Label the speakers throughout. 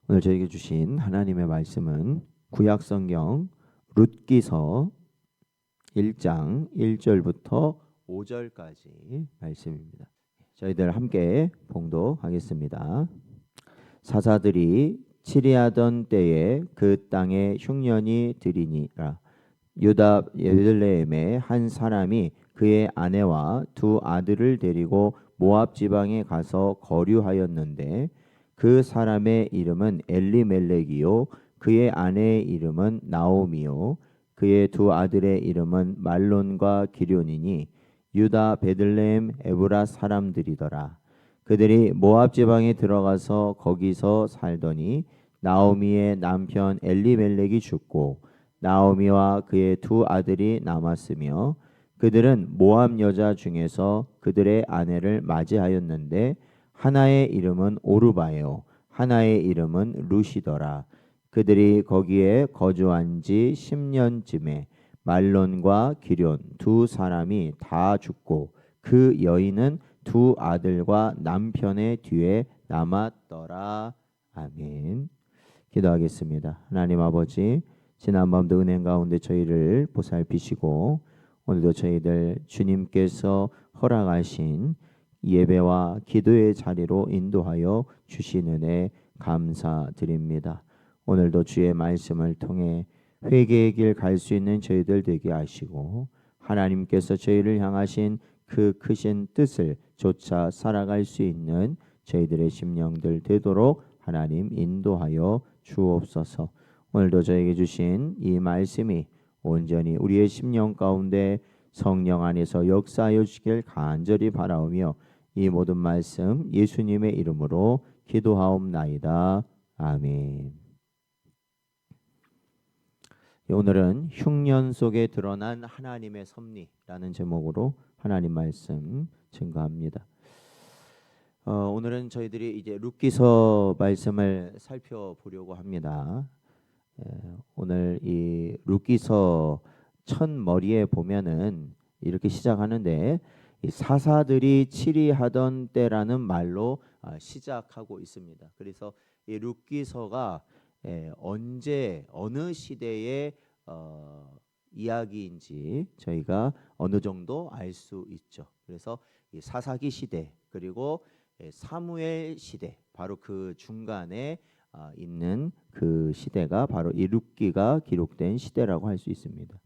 Speaker 1: 오늘 저에게 주신 하나님의 말씀은 구약성경 룻기서 1장 1절부터 5절까지 말씀입니다. 저희들 함께 봉독하겠습니다. 사사들이 치리하던 때에 그 땅에 흉년이 들이니라. 유다 베들레헴의 한 사람이 그의 아내와 두 아들을 데리고 모압 지방에 가서 거류하였는데 그 사람의 이름은 엘리멜렉이요 그의 아내의 이름은 나오미요 그의 두 아들의 이름은 말론과 기럐이니 유다 베들레헴 에브라 사람들이더라. 그들이 모압 지방에 들어가서 거기서 살더니 나오미의 남편 엘리멜렉이 죽고 나오미와 그의 두 아들이 남았으며 그들은 모압 여자 중에서 그들의 아내를 맞이하였는데 하나의 이름은 오르바요 하나의 이름은 루시더라. 그들이 거기에 거주한 지 10년쯤에 말론과 기럐 두 사람이 다 죽고 그 여인은 두 아들과 남편의 뒤에 남았더라. 아멘. 기도하겠습니다. 하나님 아버지, 지난밤도 은혜 가운데 저희를 보살피시고 오늘도 저희들 주님께서 허락하신 예배와 기도의 자리로 인도하여 주신 은혜 감사드립니다. 오늘도 주의 말씀을 통해 회개의 길 갈 수 있는 저희들 되게 하시고 하나님께서 저희를 향하신 그 크신 뜻을 쫓아 살아갈 수 있는 저희들의 심령들 되도록 하나님 인도하여 주옵소서. 오늘도 저에게 주신 이 말씀이 온전히 우리의 심령 가운데 성령 안에서 역사하여 주시길 간절히 바라오며 이 모든 말씀 예수님의 이름으로 기도하옵나이다. 아멘. 오늘은 흉년 속에 드러난 하나님의 섭리라는 제목으로 하나님 말씀 증거합니다. 오늘은 저희들이 이제 룻기서 말씀을 살펴보려고 합니다. 오늘 이 룻기서 첫 머리에 보면은 이렇게 시작하는데 이 사사들이 치리하던 때라는 말로 시작하고 있습니다. 그래서 이 룻기서가 언제 어느 시대의 이야기인지 저희가 어느 정도 알 수 있죠. 그래서 이 사사기 시대 그리고 사무엘 시대 바로 그 중간에 있는 그 시대가 바로 이 룻기가 기록된 시대라고 할 수 있습니다.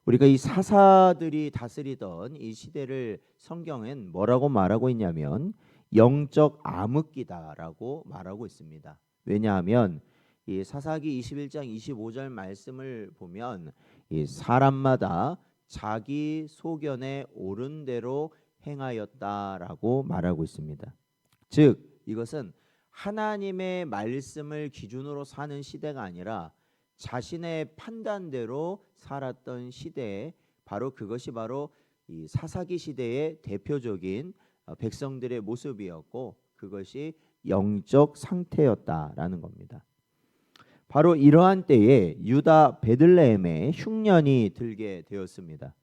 Speaker 1: 우리가 이 사사들이 다스리던 이 시대를 성경엔 뭐라고 말하고 있냐면 영적 암흑기다라고 말하고 있습니다. 왜냐하면 이 사사기 21장 25절 말씀을 보면 이 사람마다 자기 소견에 옳은 대로 행하였다라고 말하고 있습니다. 즉 이것은 하나님의 말씀을 기준으로 사는 시대가 아니라 자신의 판단대로 살았던 시대에 바로 그것이 바로 이 사사기 시대의 대표적인 백성들의 모습이었고 그것이 영적 상태였다라는 겁니다. 바로 이러한 때에 유다 베들레헴에 흉년이 들게 되었습니다.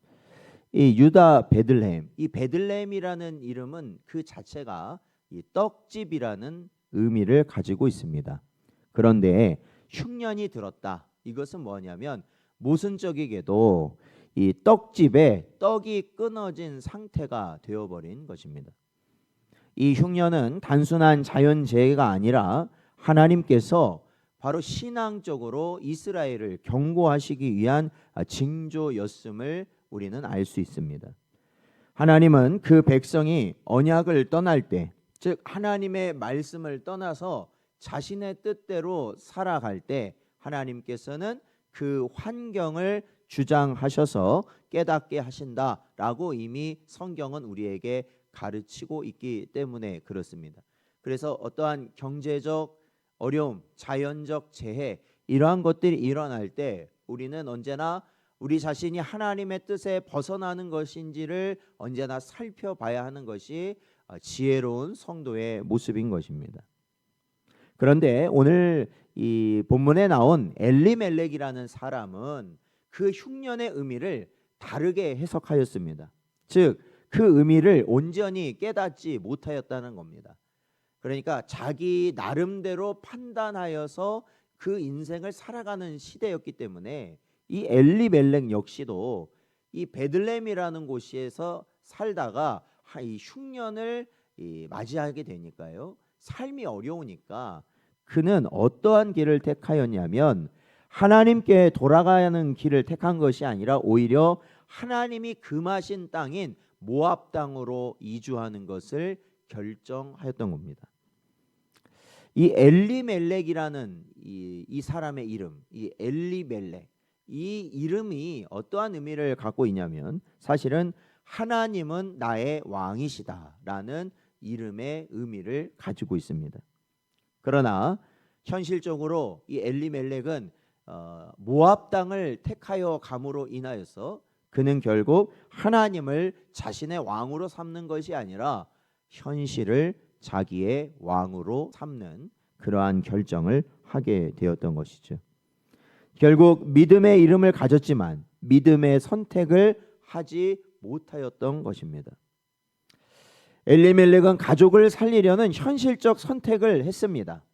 Speaker 1: 이 유다 베들레헴, 이 베들레헴이라는 이름은 그 자체가 이 떡집이라는 의미를 가지고 있습니다. 그런데 흉년이 들었다. 이것은 뭐냐면 모순적이게도 이 떡집에 떡이 끊어진 상태가 되어버린 것입니다. 이 흉년은 단순한 자연재해가 아니라 하나님께서 바로 신앙적으로 이스라엘을 경고하시기 위한 징조였음을 우리는 알 수 있습니다. 하나님은 그 백성이 언약을 떠날 때, 즉 하나님의 말씀을 떠나서 자신의 뜻대로 살아갈 때 하나님께서는 그 환경을 주장하셔서 깨닫게 하신다라고 이미 성경은 우리에게 가르치고 있기 때문에 그렇습니다. 그래서 어떠한 경제적 어려움, 자연적 재해 이러한 것들이 일어날 때 우리는 언제나 우리 자신이 하나님의 뜻에 벗어나는 것인지를 언제나 살펴봐야 하는 것이 지혜로운 성도의 모습인 것입니다. 그런데 오늘 이 본문에 나온 엘리멜렉이라는 사람은 그 흉년의 의미를 다르게 해석하였습니다. 즉 그 의미를 온전히 깨닫지 못하였다는 겁니다. 그러니까 자기 나름대로 판단하여서 그 인생을 살아가는 시대였기 때문에 이 엘리멜렉 역시도 이 베들레헴이라는 곳에서 살다가 이 흉년을 맞이하게 되니까요. 삶이 어려우니까 그는 어떠한 길을 택하였냐면 하나님께 돌아가는 길을 택한 것이 아니라 오히려 하나님이 금하신 땅인 모압 땅으로 이주하는 것을 결정하였던 겁니다. 이 엘리멜렉이라는 이 사람의 이름, 이 엘리멜렉, 이 이름이 어떠한 의미를 갖고 있냐면 사실은 하나님은 나의 왕이시다라는 이름의 의미를 가지고 있습니다. 그러나 현실적으로 이 엘리멜렉은 모압 땅을 택하여 감으로 인하여서 그는 결국 하나님을 자신의 왕으로 삼는 것이 아니라 현실을 자기의 왕으로 삼는 그러한 결정을 하게 되었던 것이죠. 결국 믿음의 이름을 가졌지만 믿음의 선택을 하지 못하였던 것입니다. 엘리멜렉은 가족을 살리려는 현실적 선택을 했습니다.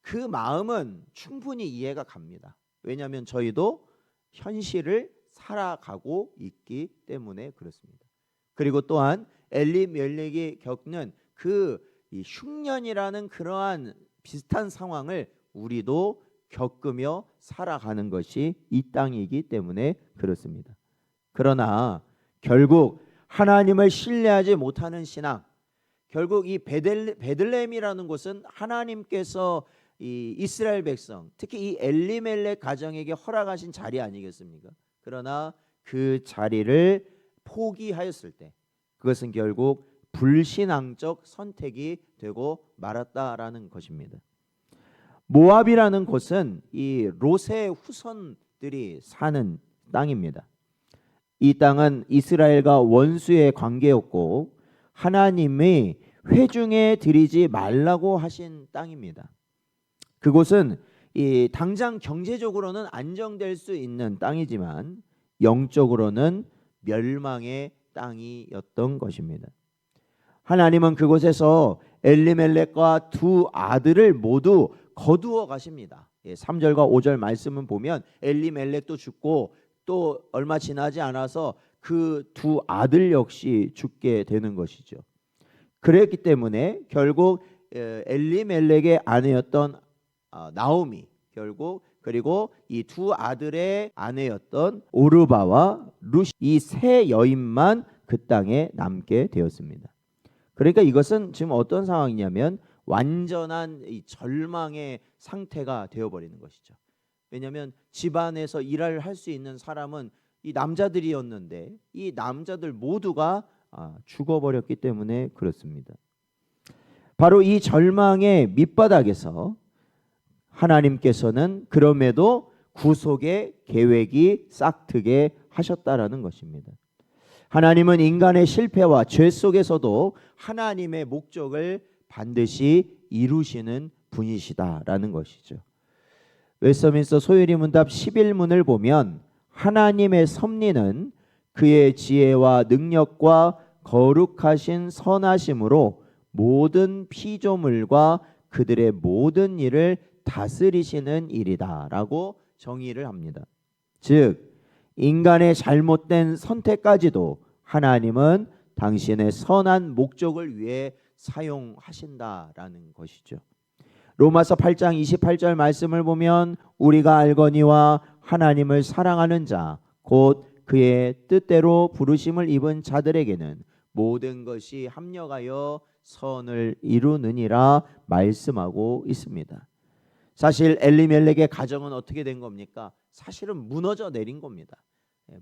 Speaker 1: 그 마음은 충분히 이해가 갑니다. 왜냐하면 저희도 현실을 살아가고 있기 때문에 그렇습니다. 그리고 또한 엘리멜렉이 겪는 이 흉년이라는 그러한 비슷한 상황을 우리도 겪으며 살아가는 것이 이 땅이기 때문에 그렇습니다. 그러나 결국 하나님을 신뢰하지 못하는 신앙, 결국 이 베들레헴이라는 곳은 하나님께서 이 이스라엘 백성, 특히 이 엘리멜렉 가정에게 허락하신 자리 아니겠습니까? 그러나 그 자리를 포기하였을 때 그것은 결국 불신앙적 선택이 되고 말았다라는 것입니다. 모압이라는 곳은 이 롯의 후손들이 사는 땅입니다. 이 땅은 이스라엘과 원수의 관계였고 하나님이 회중에 드리지 말라고 하신 땅입니다. 그곳은 이 당장 경제적으로는 안정될 수 있는 땅이지만 영적으로는 멸망의 땅이었던 것입니다. 하나님은 그곳에서 엘리멜렉과 두 아들을 모두 거두어 가십니다. 3절과 5절 말씀은 보면 엘리멜렉도 죽고 또 얼마 지나지 않아서 그 두 아들 역시 죽게 되는 것이죠. 그랬기 때문에 결국 엘리멜렉의 아내였던 나오미, 결국 그리고 이 두 아들의 아내였던 오르바와 룻, 이 세 여인만 그 땅에 남게 되었습니다. 그러니까 이것은 지금 어떤 상황이냐면 완전한 이 절망의 상태가 되어버리는 것이죠. 왜냐하면 집안에서 일을 할 수 있는 사람은 이 남자들이었는데 이 남자들 모두가 죽어버렸기 때문에 그렇습니다. 바로 이 절망의 밑바닥에서 하나님께서는 그럼에도 구속의 계획이 싹트게 하셨다라는 것입니다. 하나님은 인간의 실패와 죄 속에서도 하나님의 목적을 반드시 이루시는 분이시다라는 것이죠. 웨스트민스터 소요리 문답 11문을 보면 하나님의 섭리는 그의 지혜와 능력과 거룩하신 선하심으로 모든 피조물과 그들의 모든 일을 다스리시는 일이다라고 정의를 합니다. 즉 인간의 잘못된 선택까지도 하나님은 당신의 선한 목적을 위해 사용하신다라는 것이죠. 로마서 8장 28절 말씀을 보면 우리가 알거니와 하나님을 사랑하는 자 곧 그의 뜻대로 부르심을 입은 자들에게는 모든 것이 합력하여 선을 이루느니라 말씀하고 있습니다. 사실 엘리멜렉의 가정은 어떻게 된 겁니까? 사실은 무너져 내린 겁니다.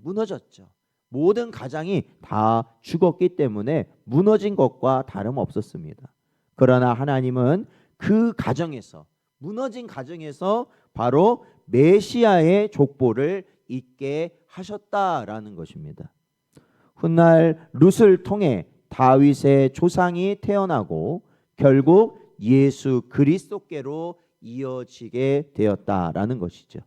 Speaker 1: 무너졌죠. 모든 가장이 다 죽었기 때문에 무너진 것과 다름없었습니다. 그러나 하나님은 그 가정에서, 무너진 가정에서 바로 메시아의 족보를 잇게 하셨다라는 것입니다. 훗날 룻을 통해 다윗의 조상이 태어나고 결국 예수 그리스도께로 이어지게 되었다라는 것이죠.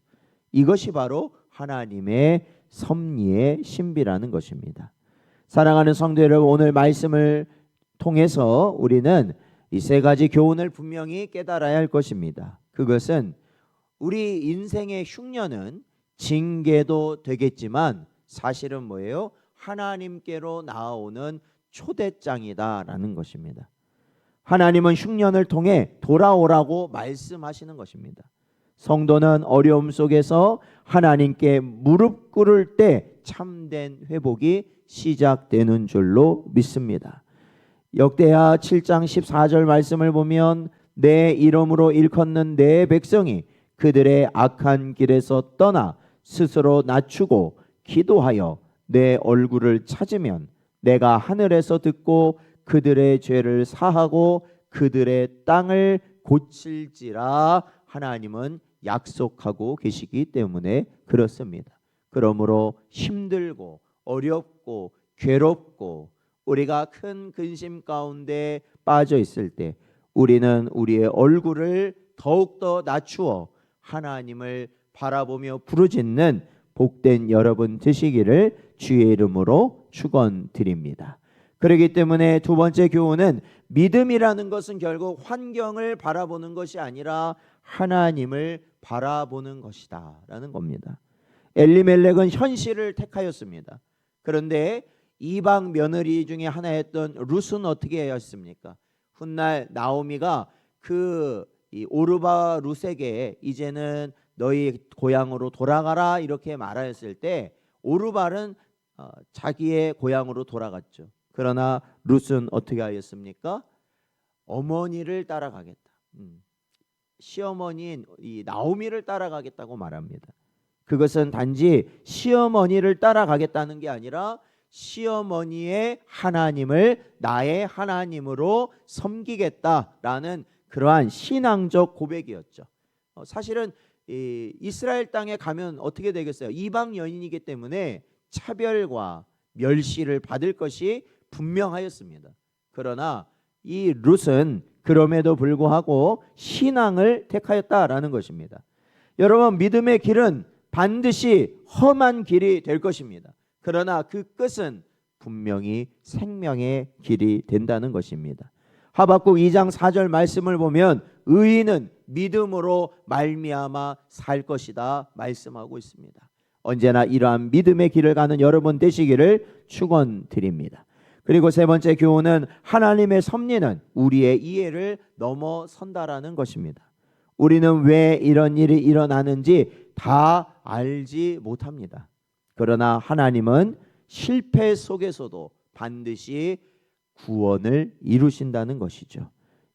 Speaker 1: 이것이 바로 하나님의 섭리의 신비라는 것입니다. 사랑하는 성도 여러분, 오늘 말씀을 통해서 우리는 이 세 가지 교훈을 분명히 깨달아야 할 것입니다. 그것은 우리 인생의 흉년은 징계도 되겠지만 사실은 뭐예요? 하나님께로 나아오는 초대장이다라는 것입니다. 하나님은 흉년을 통해 돌아오라고 말씀하시는 것입니다. 성도는 어려움 속에서 하나님께 무릎 꿇을 때 참된 회복이 시작되는 줄로 믿습니다. 역대하 7장 14절 말씀을 보면 내 이름으로 일컫는 내 백성이 그들의 악한 길에서 떠나 스스로 낮추고 기도하여 내 얼굴을 찾으면 내가 하늘에서 듣고 그들의 죄를 사하고 그들의 땅을 고칠지라. 하나님은 약속하고 계시기 때문에 그렇습니다. 그러므로 힘들고 어렵고 괴롭고 우리가 큰 근심 가운데 빠져 있을 때 우리는 우리의 얼굴을 더욱더 낮추어 하나님을 바라보며 부르짖는 복된 여러분 되시기를 주의 이름으로 축원드립니다. 그렇기 때문에 두 번째 교훈은 믿음이라는 것은 결국 환경을 바라보는 것이 아니라 하나님을 바라보는 것이다 라는 겁니다. 엘리멜렉은 현실을 택하였습니다. 그런데 이방 며느리 중에 하나였던 룻은 어떻게 했습니까? 훗날 나오미가 이 오르바 룻에게 이제는 너희 고향으로 돌아가라 이렇게 말하였을 때 오르발은 자기의 고향으로 돌아갔죠. 그러나 룻은 어떻게 하였습니까? 어머니를 따라가겠다. 시어머니인 이 나오미를 따라가겠다고 말합니다. 그것은 단지 시어머니를 따라가겠다는 게 아니라 시어머니의 하나님을 나의 하나님으로 섬기겠다라는 그러한 신앙적 고백이었죠. 사실은 이스라엘 땅에 가면 어떻게 되겠어요? 이방 여인이기 때문에 차별과 멸시를 받을 것이 분명하였습니다. 그러나 이 룻은 그럼에도 불구하고 신앙을 택하였다라는 것입니다. 여러분, 믿음의 길은 반드시 험한 길이 될 것입니다. 그러나 그 끝은 분명히 생명의 길이 된다는 것입니다. 하박국 2장 4절 말씀을 보면 의인은 믿음으로 말미암아 살 것이다 말씀하고 있습니다. 언제나 이러한 믿음의 길을 가는 여러분 되시기를 축원드립니다. 그리고 세 번째 교훈은 하나님의 섭리는 우리의 이해를 넘어선다라는 것입니다. 우리는 왜 이런 일이 일어나는지 다 알지 못합니다. 그러나 하나님은 실패 속에서도 반드시 구원을 이루신다는 것이죠.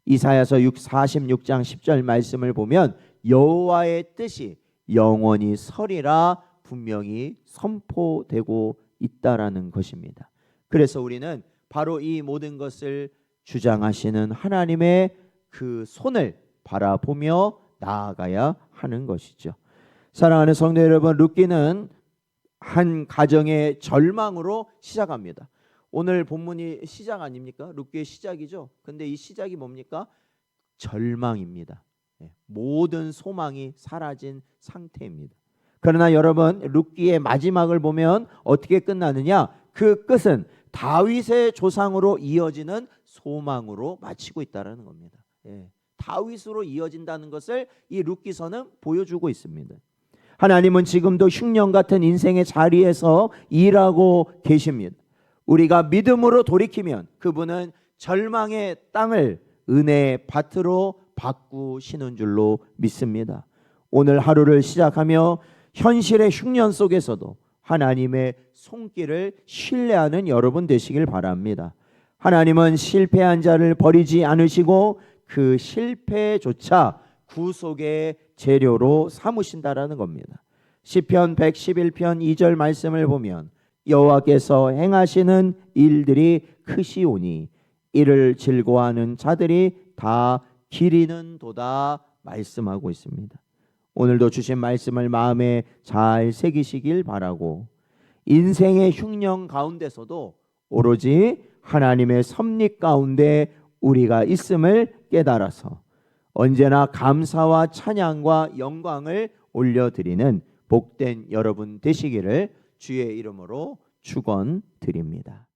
Speaker 1: 이사야서 46장 10절 말씀을 보면 여호와의 뜻이 영원히 서리라 분명히 선포되고 있다라는 것입니다. 그래서 우리는 바로 이 모든 것을 주장하시는 하나님의 그 손을 바라보며 나아가야 하는 것이죠. 사랑하는 성도 여러분, 룻기는 한 가정의 절망으로 시작합니다. 오늘 본문이 시작 아닙니까? 룻기의 시작이죠. 근데 이 시작이 뭡니까? 절망입니다. 모든 소망이 사라진 상태입니다. 그러나 여러분, 룻기의 마지막을 보면 어떻게 끝나느냐? 그 끝은 다윗의 조상으로 이어지는 소망으로 마치고 있다는 겁니다. 다윗으로 이어진다는 것을 이 룻기서는 보여주고 있습니다. 하나님은 지금도 흉년 같은 인생의 자리에서 일하고 계십니다. 우리가 믿음으로 돌이키면 그분은 절망의 땅을 은혜의 밭으로 바꾸시는 줄로 믿습니다. 오늘 하루를 시작하며 현실의 흉년 속에서도 하나님의 손길을 신뢰하는 여러분 되시길 바랍니다. 하나님은 실패한 자를 버리지 않으시고 그 실패조차 구속의 재료로 삼으신다라는 겁니다. 시편 111편 2절 말씀을 보면 여호와께서 행하시는 일들이 크시오니 이를 즐거워하는 자들이 다 기리는 도다 말씀하고 있습니다. 오늘도 주신 말씀을 마음에 잘 새기시길 바라고 인생의 흉년 가운데서도 오로지 하나님의 섭리 가운데 우리가 있음을 깨달아서 언제나 감사와 찬양과 영광을 올려드리는 복된 여러분 되시기를 주의 이름으로 축원드립니다.